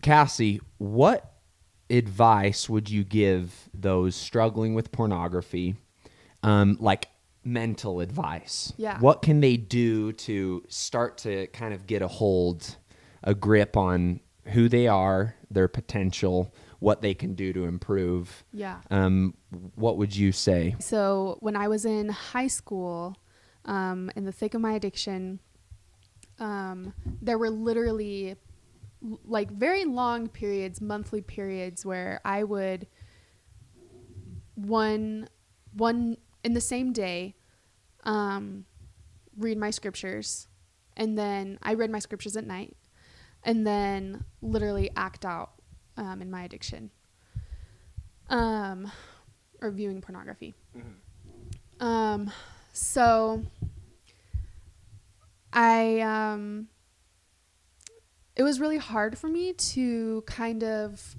Cassy, what advice would you give those struggling with pornography, like mental advice? Yeah. What can they do to start to kind of get a grip on who they are, their potential, what they can do to improve? Yeah. What would you say? So when I was in high school, in the thick of my addiction, there were literally like very long periods, monthly periods, where I would one in the same day read my scriptures, and then I read my scriptures at night, and then literally act out in my addiction, or viewing pornography. Mm-hmm. So it was really hard for me to kind of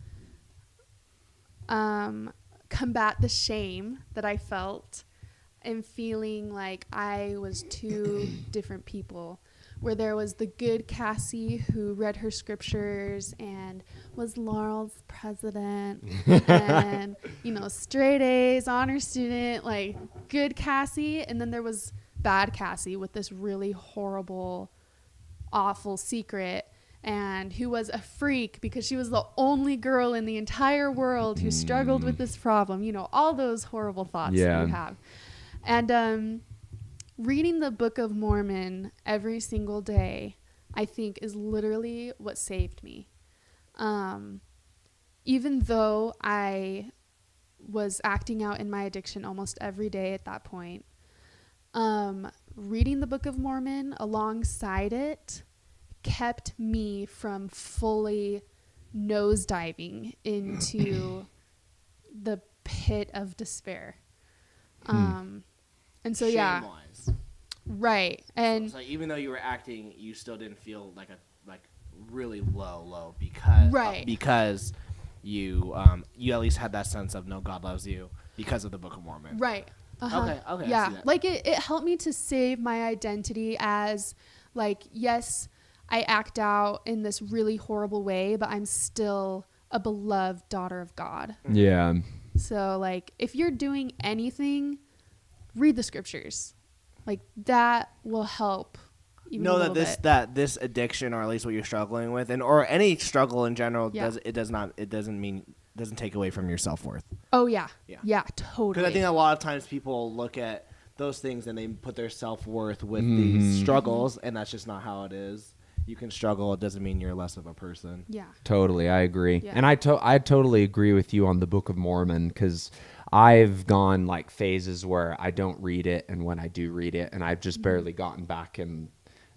combat the shame that I felt and feeling like I was two different people, where there was the good Cassy who read her scriptures and was Laurel's president and, straight A's, honor student, like good Cassy. And then there was bad Cassy with this really horrible, awful secret, and who was a freak because she was the only girl in the entire world who struggled with this problem. All those horrible thoughts that you have. And reading the Book of Mormon every single day, I think, is literally what saved me. Even though I was acting out in my addiction almost every day at that point, reading the Book of Mormon alongside it kept me from fully nosediving into the pit of despair. And so, Shame-wise. Right. And so even though you were acting, you still didn't feel like really low because you at least had that sense of no, God loves you because of the Book of Mormon. Right. Okay. Yeah. I see that. Like it helped me to save my identity as yes, I act out in this really horrible way, but I'm still a beloved daughter of God. Yeah. So if you're doing anything, read the scriptures. That will help. Know that this addiction, or at least what you're struggling with, or any struggle in general, doesn't take away from your self-worth. Oh yeah. Yeah, totally. Because I think a lot of times people look at those things and they put their self-worth with these struggles, and that's just not how it is. You can struggle. It doesn't mean you're less of a person. Yeah. Totally. I agree. Yeah. And I totally agree with you on the Book of Mormon, because I've gone phases where I don't read it, and when I do read it, and I've just barely gotten back, and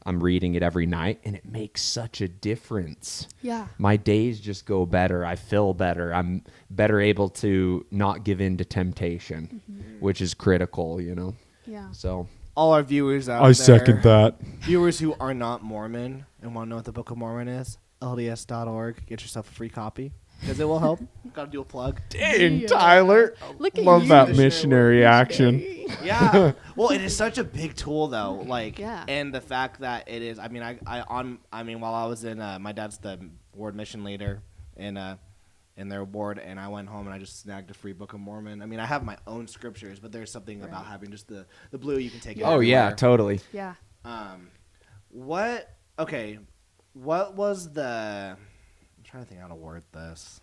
I'm reading it every night, and it makes such a difference. Yeah. My days just go better. I feel better. I'm better able to not give in to temptation, which is critical, Yeah. So All our viewers out I there, second that. viewers who are not Mormon and want to know what the Book of Mormon is, LDS.org. Get yourself a free copy because it will help. Got to do a plug. Dang, Tyler. Look at Love you. that missionary action. Yeah. Well, it is such a big tool, though. Yeah. And the fact that it is. I mean, while I was in, my dad's the ward mission leader in their ward, and I went home and I just snagged a free Book of Mormon. I mean, I have my own scriptures, but there's something about having just the blue you can take. Oh yeah, totally. Yeah. What was the? I'm trying to think how to word this.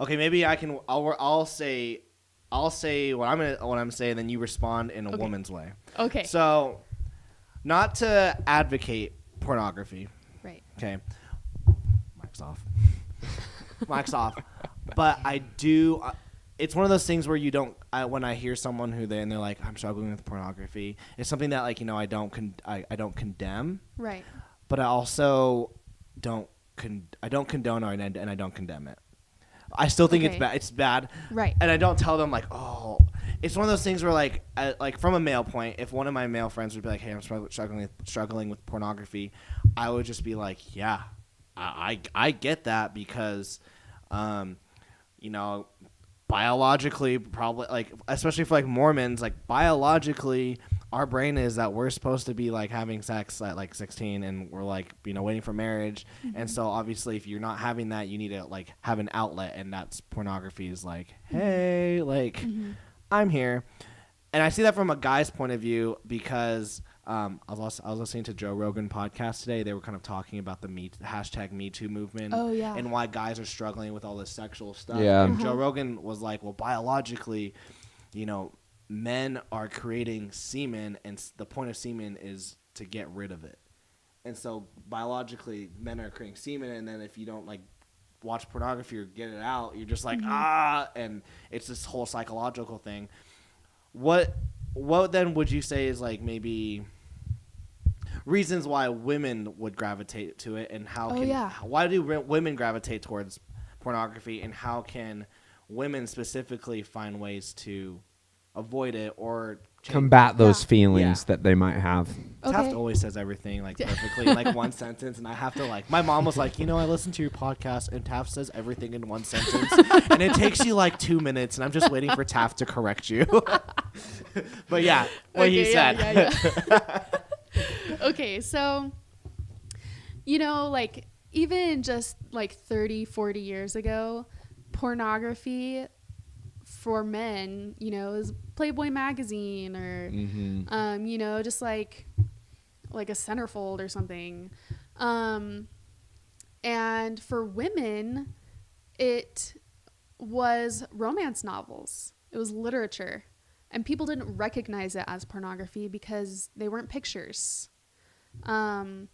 Okay, maybe I can. I'll say what I'm saying, then you respond in a woman's way. Okay. So, not to advocate pornography. Right. Okay. Mic's off. Mic's off. But I do. It's one of those things where you don't. When I hear someone and they're like, I'm struggling with pornography. It's something that I don't condemn. Right. But I also don't condone or and I don't condemn it. I still think it's bad. It's bad. Right. And I don't tell them oh, it's one of those things where from a male point, if one of my male friends would be like, hey, I'm struggling with pornography, I would just be like, yeah, I get that because, but biologically, probably like, especially for like Mormons, like biologically, our brain is that we're supposed to be like having sex at like 16, and we're like, you know, waiting for marriage. And so obviously, if you're not having that, you need to like have an outlet, and that's pornography. Is like, hey, like, I'm here. And I see that from a guy's point of view because I was listening to Joe Rogan podcast today. They were kind of talking about the hashtag Me Too movement and why guys are struggling with all this sexual stuff. Yeah. And Joe Rogan was like, well, biologically, you know, men are creating semen, and the point of semen is to get rid of it. And so biologically, men are creating semen, and then if you don't like watch pornography or get it out, you're just like, and it's this whole psychological thing. What then would you say is like maybe reasons why women would gravitate to it, and why do women gravitate towards pornography, and how can women specifically find ways to avoid it or combat those feelings that they might have? Taft always says everything like perfectly in like one sentence, and I have to like, my mom was like, you know, I listened to your podcast and Taft says everything in one sentence and it takes you like 2 minutes, and I'm just waiting for Taft to correct you. But yeah, what he said. Okay, so, you know, like even just like 30, 40 years ago, pornography for men, you know, is Playboy magazine or, you know, just like a centerfold or something. And for women, it was romance novels. It was literature. And people didn't recognize it as pornography because they weren't pictures. And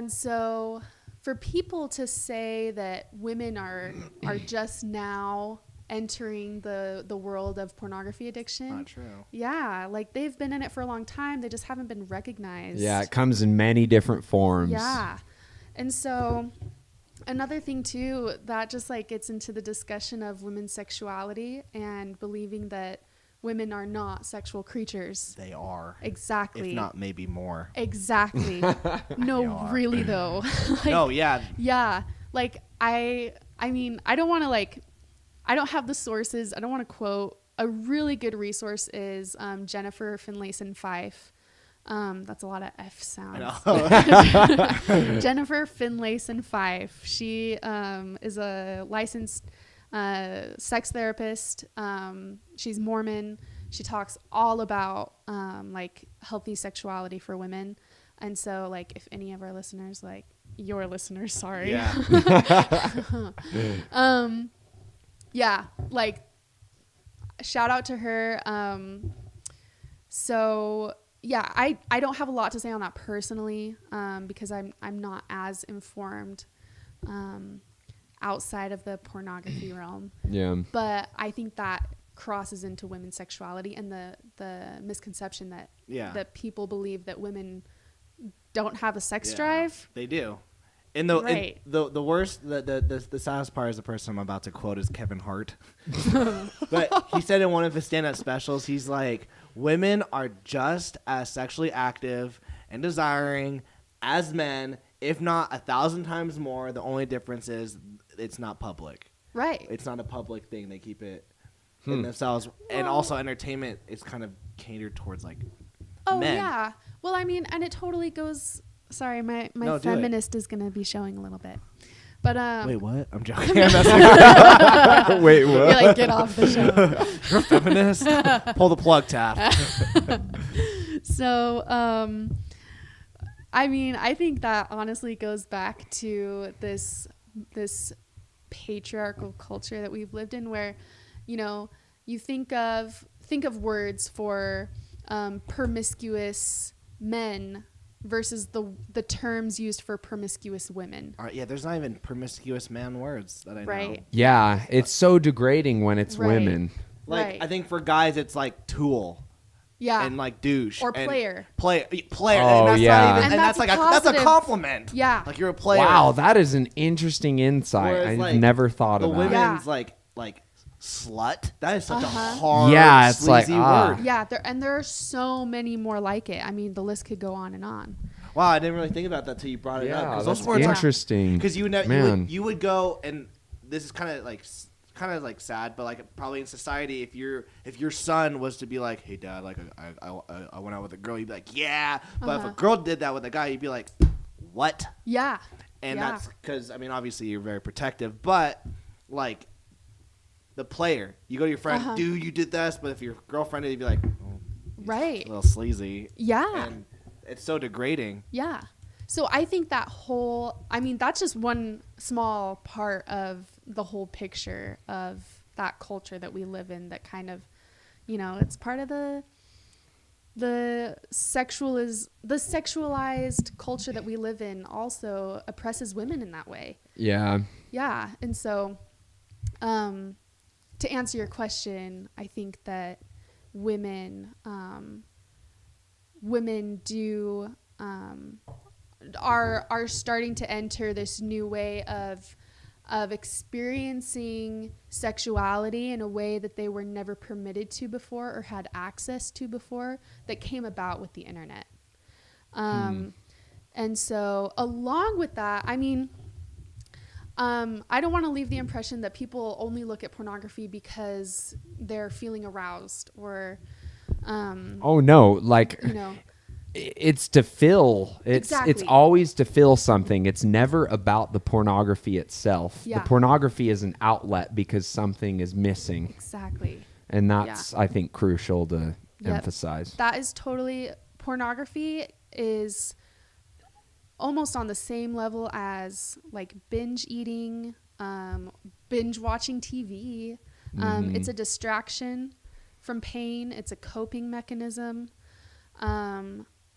so for people to say that women are just now entering the world of pornography addiction. Not true. Yeah, like they've been in it for a long time. They just haven't been recognized. Yeah, it comes in many different forms. Yeah. And so another thing too, that just like gets into the discussion of women's sexuality and believing that women are not sexual creatures. They are. Exactly. If not, maybe more. Exactly. No, really though. Like, no, yeah. Yeah. Like I mean, I don't want to like, I don't have the sources. I don't want to quote. A really good resource is Jennifer Finlayson Fife. That's a lot of F sounds. Jennifer Finlayson Fife. She is a licensed sex therapist. She's Mormon. She talks all about like healthy sexuality for women. And so like if any of our listeners, like your listeners, sorry. Yeah. Yeah, like shout out to her. So yeah, I don't have a lot to say on that personally, because I'm not as informed outside of the pornography realm. Yeah. But I think that crosses into women's sexuality and the misconception that that people believe that women don't have a sex drive. They do. And the worst, the saddest part is the person I'm about to quote is Kevin Hart. But he said in one of his stand-up specials, he's like, women are just as sexually active and desiring as men, if not 1,000 times more. The only difference is it's not public. Right. It's not a public thing. They keep it in themselves. And also entertainment is kind of catered towards like men. Yeah. Well, I mean, and it totally goes... Sorry, my feminist is going to be showing a little bit. But wait, what? I'm joking. Wait, what? You're like, get off the show. You're a feminist? Pull the plug, Taft. So, I mean, I think that honestly goes back to this patriarchal culture that we've lived in where, you know, you think of words for promiscuous men versus the terms used for promiscuous women. All right, yeah, there's not even promiscuous man words that I know. Yeah, it's so degrading when it's women. Like, I think for guys, it's like tool. Yeah. And like douche. Or player. Player. Oh, and that's yeah. not even, and that's that's a compliment. Yeah. Like you're a player. Wow, that is an interesting insight. Whereas, I like, never thought of that. The women's like slut. That is such a hard, it's sleazy like, word. Yeah, there are so many more like it. I mean, the list could go on and on. Wow, I didn't really think about that till you brought it up. Yeah, Because that's those words interesting. Because you would go, and this is kind of like kind of like sad, but like probably in society, if your son was to be like, hey dad, like I went out with a girl, you'd be like, yeah. But if a girl did that with a guy, you'd be like, what? Yeah. And that's because, I mean, obviously you're very protective, but like the player, you go to your friend, dude, you did this, but if your girlfriend did, you'd be like, oh, right, a little sleazy. Yeah. And it's so degrading. Yeah. So I think that's just one small part of the whole picture of that culture that we live in, that kind of, it's part of the sexualized culture that we live in also oppresses women in that way. Yeah. Yeah. And so, to answer your question, I think that women do, are starting to enter this new way of experiencing sexuality in a way that they were never permitted to before or had access to before, that came about with the internet. And so along with that, I mean, I don't want to leave the impression that people only look at pornography because they're feeling aroused or, oh no, like, it's to fill. It's always to fill something. It's never about the pornography itself. Yeah. The pornography is an outlet because something is missing. Exactly. And that's, I think, crucial to emphasize. That is totally, pornography is almost on the same level as like binge eating, binge watching TV. It's a distraction from pain. It's a coping mechanism.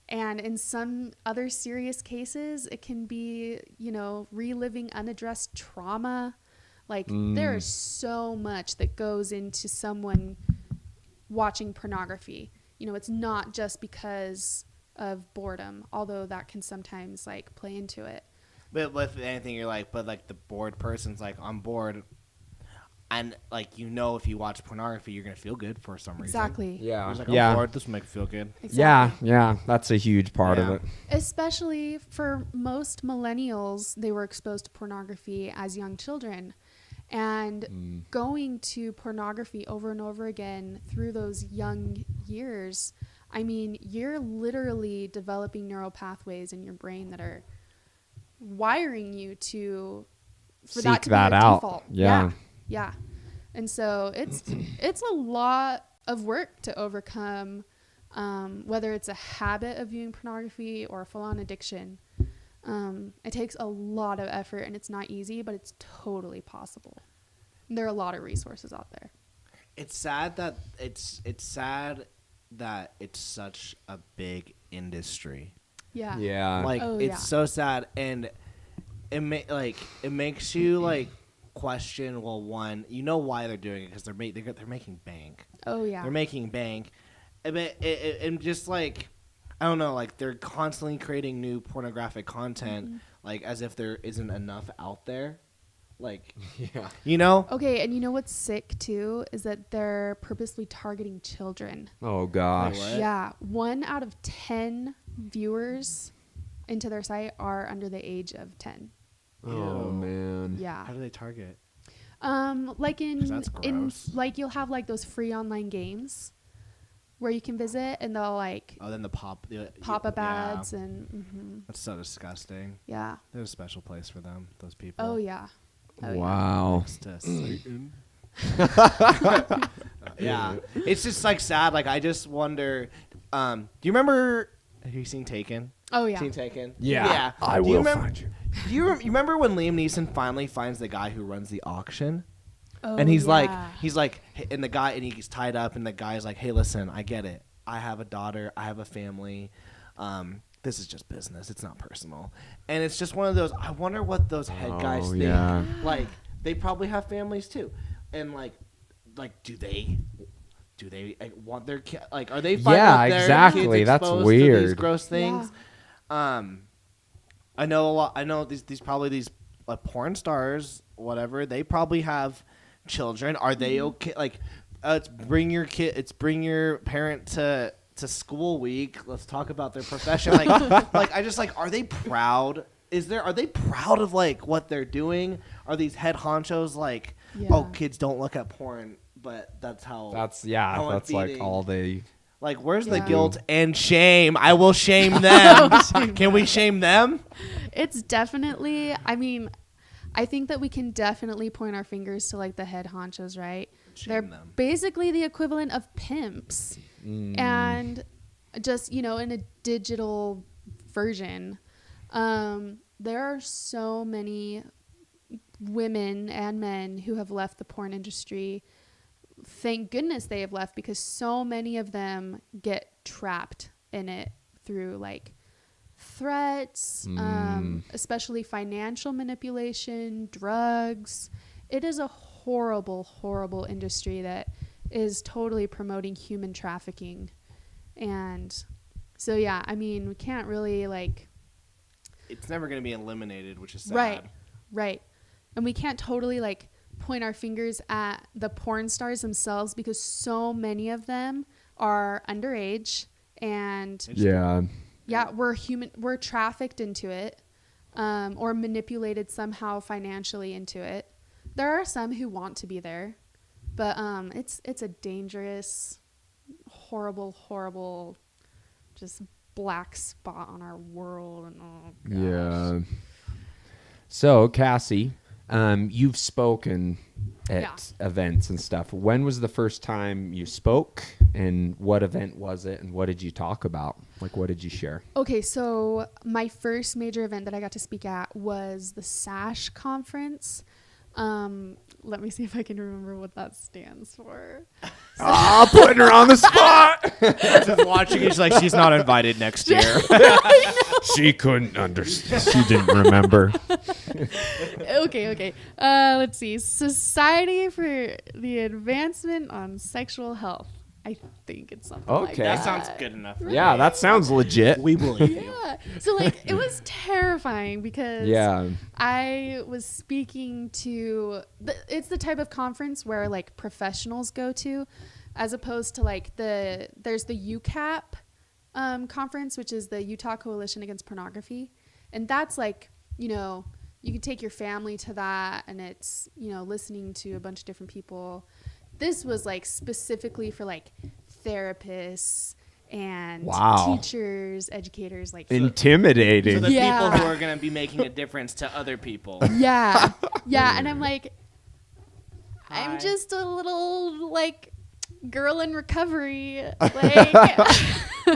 And in some other serious cases, it can be, reliving unaddressed trauma. Like there is so much that goes into someone watching pornography. It's not just because of boredom, although that can sometimes like play into it. But with anything, you're like, but like the bored person's like, I'm bored. And like, if you watch pornography, you're going to feel good for some reason. Exactly. Yeah. Like, I'm bored. This will make me feel good. Exactly. Yeah. That's a huge part of it. Especially for most millennials, they were exposed to pornography as young children. And going to pornography over and over again through those young years, I mean, you're literally developing neural pathways in your brain that are wiring you for that to be your default. Yeah. And so it's a lot of work to overcome, whether it's a habit of viewing pornography or a full-on addiction. It takes a lot of effort, and it's not easy, but it's totally possible. And there are a lot of resources out there. It's sad that it's such a big industry. Yeah. Yeah. Like it's so sad, and it makes you like question. Well, one, why they're doing it, because they're making bank. Oh yeah. They're making bank, and just like, I don't know, like they're constantly creating new pornographic content, like as if there isn't enough out there. Like, Okay, and you know what's sick too is that they're purposely targeting children. Oh gosh. Yeah, 1 out of 10 viewers into their site are under the age of 10. Oh man. Yeah. How do they target? Like That's gross. like you'll have like those free online games where you can visit, and they'll like then the pop-up ads and that's so disgusting. yeah. There's a special place for them, those people. Oh yeah. Wow. Next to Satan. Yeah, it's just like sad. Like I just wonder. Do you remember? Have you seen Taken? Oh yeah. Seen Taken? Yeah. I Do you will find you. Do you remember when Liam Neeson finally finds the guy who runs the auction? Oh, And he's like, yeah. and the guy, and he's tied up, and the guy's like, hey, listen, I get it. I have a daughter. I have a family. This is just business. It's not personal. And it's just one of those, I wonder what those head guys think. Yeah. Like, they probably have families too. And like, do they want their kid? Like, are they fine with their exactly. kids That's exposed weird. to these gross things? Yeah. I know a lot. I know these porn stars, whatever. They probably have children. Are they okay? Like, it's bring your parent to school week. Let's talk about their profession. Like, I just like, are they proud? Are they proud of like what they're doing? are these head honchos like, Yeah. oh, kids don't look at porn, but that's how. That's it's like beating. all they. Like, where's the Yeah. guilt and shame? I will shame them. Can we shame them? It's definitely, I mean, I think that we can definitely point our fingers to like the head honchos, right? Shame They're them. basically the equivalent of pimps. And just, in a digital version. There are so many women and men who have left the porn industry. Thank goodness they have left, because so many of them get trapped in it through like threats, especially financial manipulation, drugs. It is a horrible, horrible industry that is totally promoting human trafficking. And so, yeah, I mean, we can't really like... It's never going to be eliminated, which is sad. Right. And we can't totally like point our fingers at the porn stars themselves, because so many of them are underage, and we're trafficked into it, or manipulated somehow financially into it. There are some who want to be there, but it's a dangerous, horrible, just black spot on our world. And oh gosh. Yeah. So, Cassie, you've spoken at events and stuff. When was the first time you spoke, and what event was it, and what did you talk about? Like, what did you share? Okay, so my first major event that I got to speak at was the SASH conference. Let me see if I can remember what that stands for. Putting her on the spot. Just watching, she's like, she's not invited next year. She couldn't understand. She didn't remember. Okay. Let's see. Society for the Advancement on Sexual Health. I think it's something like Okay. that. That sounds good enough. Yeah, that sounds legit. We believe you. Yeah. So like it was terrifying, because I was speaking to it's the type of conference where like professionals go to, as opposed to like there's the UCAP conference, which is the Utah Coalition Against Pornography, and that's like, you can take your family to that, and it's, listening to a bunch of different people. This was like specifically for like therapists and teachers, educators, like intimidating. So the people who are going to be making a difference to other people. Yeah. And I'm like, I'm just a little like girl in recovery. Like,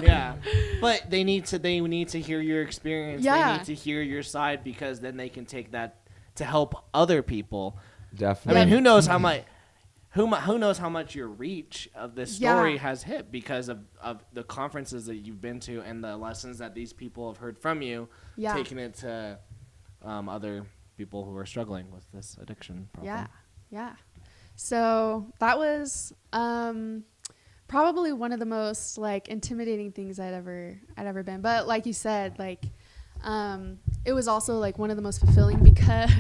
yeah, but they need to hear your experience. Yeah. They need to hear your side, because then they can take that to help other people. Definitely. I mean, who knows how much. Who knows how much your reach of this story has hit, because of the conferences that you've been to and the lessons that these people have heard from you, taking it to other people who are struggling with this addiction problem. Yeah. So that was probably one of the most like intimidating things I'd ever been. But like you said, like it was also like one of the most fulfilling, because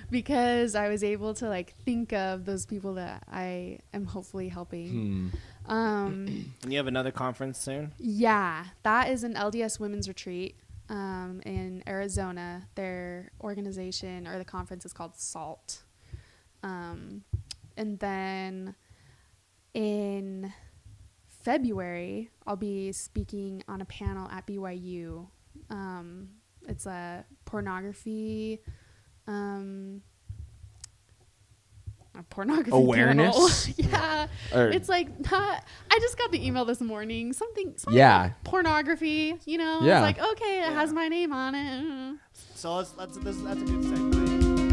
because I was able to like think of those people that I am hopefully helping. And you have another conference soon? Yeah, that is an LDS women's retreat in Arizona. Their organization, or the conference, is called SALT. And then in February, I'll be speaking on a panel at BYU. It's a pornography awareness panel. It's like I just got the email this morning, something like pornography, it's like, okay, it has my name on it. So that's a good segue.